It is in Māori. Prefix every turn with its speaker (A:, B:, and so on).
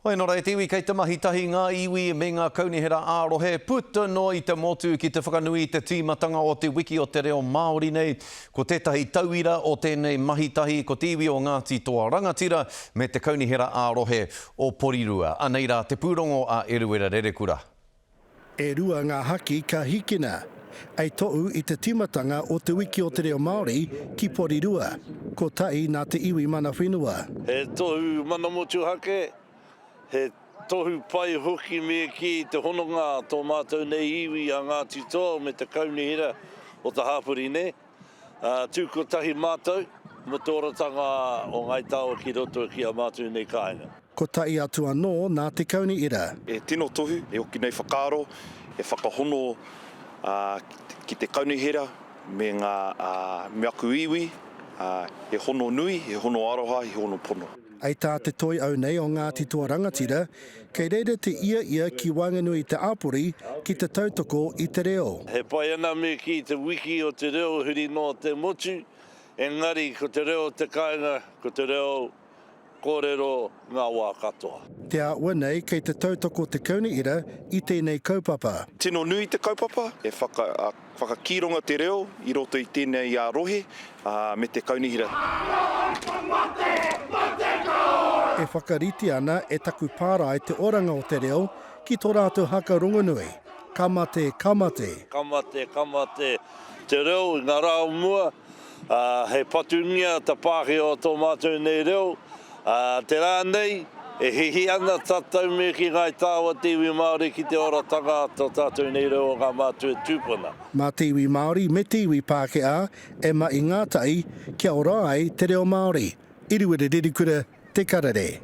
A: Hoi nora e tiwi kei te mahitahi ngā iwi me ngā kaunihera ārohe. Puta no i te motu ki te whakanui te tīmatanga o te wiki o te reo Māori nei. Ko tētahi tauira o tēnei mahitahi, ko te iwi o Ngāti Toa Rangatira me te kaunihera ārohe o Porirua. Anei rā te pūrongo a Eruera Rerekura.
B: E rua ngā haki ka hikina. Ei tohu i te tīmatanga o te wiki o te reo Māori ki Porirua. Ko tai nā te iwi mana whenua.
C: He tohu mana motu hake. He tohu pai hoki me ki te hononga tō mātou nei iwi a Ngāti Toa me te kaunihera o te hāpuri ne. Tūkotahi mātou, mo tōratanga o ngai tāua ki roto ki a mātou nei kāinga.
B: Ko tai atu anō nā te kaunihera.
D: E tino tohu, e oki nei whakaaro, e whakahono ki te kaunihera me ngā me aku iwi, e hono nui, e hono aroha, e hono pono.
B: Ai tā te toi au nei o Ngāti Toa Rangatira, kei reira te ia ki Wanganui te āpuri ki te tautoko i te reo.
C: He pai ana me ki te wiki o te reo huri no te motu, engari ko te reo te kāinga, ko te reo kōrero ngā wā katoa.
B: Te aua nei kei te tautoko te kaunihera i tēnei kaupapa.
D: Tino nui te kaupapa, e whakakironga te reo i roto i tēnei rohe me te kaunihera.
B: E whakariti ana e taku pāra i te oranga o te reo ki tō rātou haka rongonui. Kamate, kamate.
C: Kamate, kamate. Te reo, ngā rao mua, he patungia ta pāhi o tō mātou nei reo. Te rā nei, e hihi ana tātou me ki ngai tāua te iwi Māori ki te oratanga tō tātou nei reo o ngā mātou e tūpuna.
B: Mā te iwi Māori me te iwi Pākehā e mai ngātai kia ora ai te reo Māori. Eruera Rerekura, te karare.